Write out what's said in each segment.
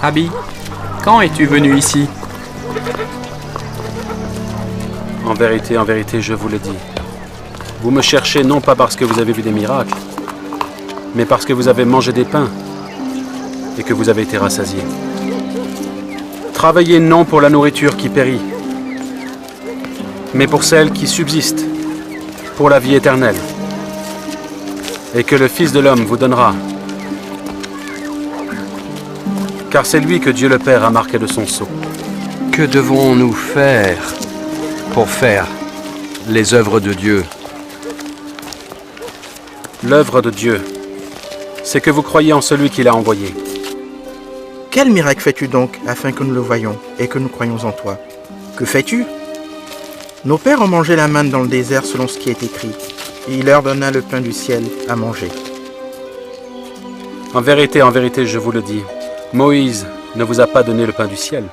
Rabbi, quand es-tu venu ici? En vérité, je vous le dis. Vous me cherchez non pas parce que vous avez vu des miracles, mais parce que vous avez mangé des pains et que vous avez été rassasiés. Travaillez non pour la nourriture qui périt, mais pour celle qui subsiste, pour la vie éternelle, et que le Fils de l'homme vous donnera. Car c'est lui que Dieu le Père a marqué de son sceau. Que devons-nous faire pour faire les œuvres de Dieu? L'œuvre de Dieu, c'est que vous croyez en celui qui l'a envoyé. Quel miracle fais-tu donc, afin que nous le voyions et que nous croyions en toi? Que fais-tu? Nos pères ont mangé la manne dans le désert selon ce qui est écrit, et il leur donna le pain du ciel à manger. En vérité, je vous le dis, Moïse ne vous a pas donné le pain du ciel.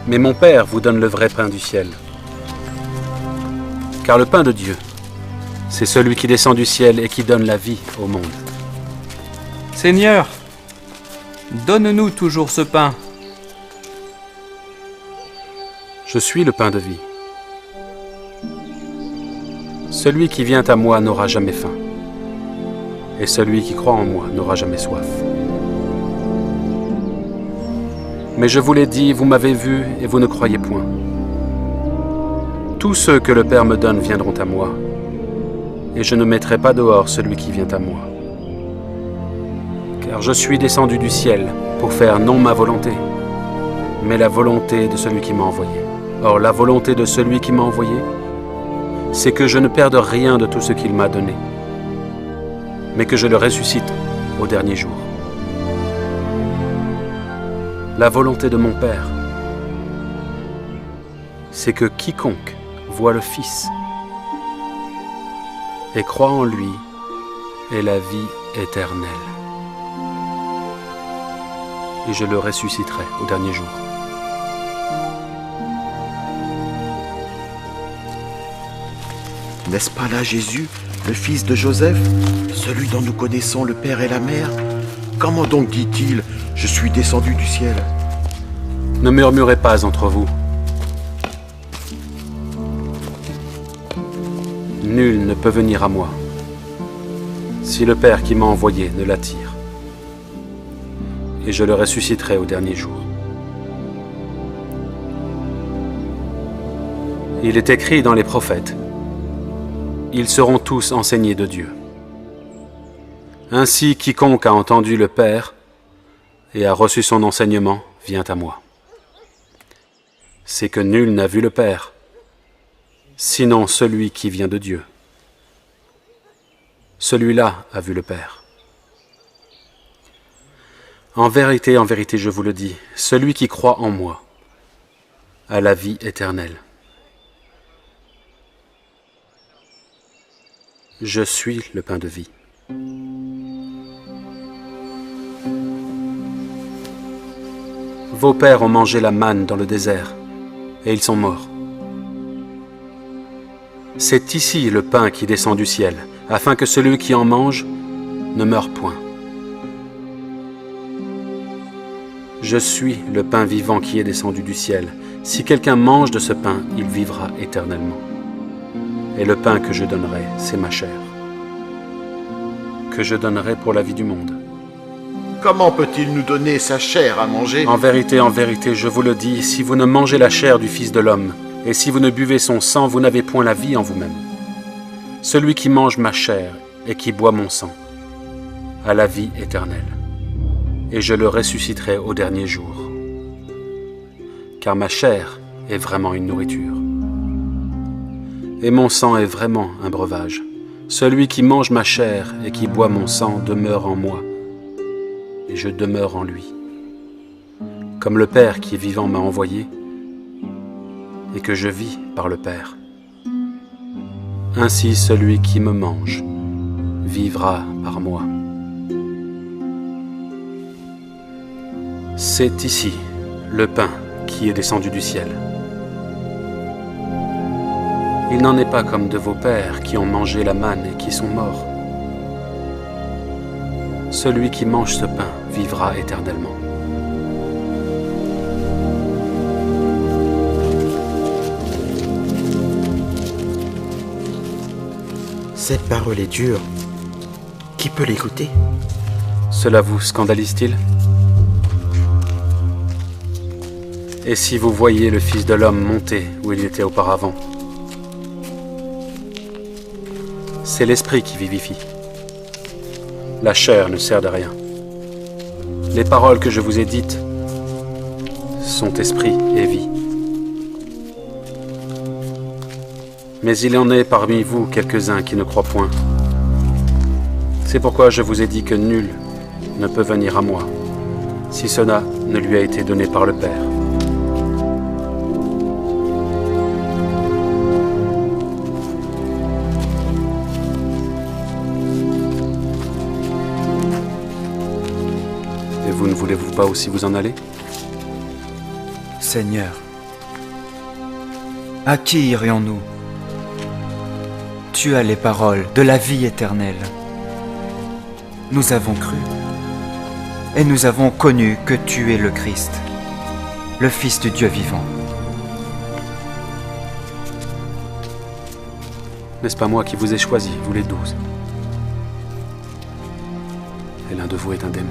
Mais mon Père vous donne le vrai pain du ciel. Car le pain de Dieu, c'est celui qui descend du ciel et qui donne la vie au monde. Seigneur, donne-nous toujours ce pain. Je suis le pain de vie. Celui qui vient à moi n'aura jamais faim, et celui qui croit en moi n'aura jamais soif. Mais je vous l'ai dit, vous m'avez vu et vous ne croyez point. Tous ceux que le Père me donne viendront à moi, et je ne mettrai pas dehors celui qui vient à moi. Car je suis descendu du ciel pour faire non ma volonté, mais la volonté de celui qui m'a envoyé. Or, la volonté de celui qui m'a envoyé, c'est que je ne perde rien de tout ce qu'il m'a donné, mais que je le ressuscite au dernier jour. La volonté de mon Père, c'est que quiconque voit le Fils et croit en lui ait la vie éternelle. Et je le ressusciterai au dernier jour. N'est-ce pas là Jésus, le fils de Joseph, celui dont nous connaissons le père et la mère? Comment donc dit-il, je suis descendu du ciel? Ne murmurez pas entre vous. Nul ne peut venir à moi si le Père qui m'a envoyé ne l'attire. Et je le ressusciterai au dernier jour. Il est écrit dans les prophètes, ils seront tous enseignés de Dieu. Ainsi, quiconque a entendu le Père et a reçu son enseignement vient à moi. C'est que nul n'a vu le Père, sinon celui qui vient de Dieu. Celui-là a vu le Père. En vérité, je vous le dis, celui qui croit en moi a la vie éternelle. Je suis le pain de vie. Vos pères ont mangé la manne dans le désert, et ils sont morts. C'est ici le pain qui descend du ciel, afin que celui qui en mange ne meure point. Je suis le pain vivant qui est descendu du ciel. Si quelqu'un mange de ce pain, il vivra éternellement. Et le pain que je donnerai, c'est ma chair, que je donnerai pour la vie du monde. Comment peut-il nous donner sa chair à manger? En vérité, je vous le dis, si vous ne mangez la chair du Fils de l'homme, et si vous ne buvez son sang, vous n'avez point la vie en vous-même. Celui qui mange ma chair et qui boit mon sang a la vie éternelle, et je le ressusciterai au dernier jour. Car ma chair est vraiment une nourriture, et mon sang est vraiment un breuvage. Celui qui mange ma chair et qui boit mon sang demeure en moi, et je demeure en lui. Comme le Père qui est vivant m'a envoyé, et que je vis par le Père. Ainsi celui qui me mange vivra par moi. C'est ici le pain qui est descendu du ciel. Il n'en est pas comme de vos pères qui ont mangé la manne et qui sont morts. Celui qui mange ce pain vivra éternellement. Cette parole est dure. Qui peut l'écouter? Cela vous scandalise-t-il? Et si vous voyiez le Fils de l'homme monter où il était auparavant? C'est l'esprit qui vivifie. La chair ne sert de rien. Les paroles que je vous ai dites sont esprit et vie. Mais il y en est parmi vous quelques-uns qui ne croient point. C'est pourquoi je vous ai dit que nul ne peut venir à moi, si cela ne lui a été donné par le Père. Et vous ne voulez-vous pas aussi vous en aller? Seigneur, à qui irions-nous? Tu as les paroles de la vie éternelle. Nous avons cru, et nous avons connu que tu es le Christ, le Fils du Dieu vivant. N'est-ce pas moi qui vous ai choisi, vous les 12? Et l'un de vous est un démon.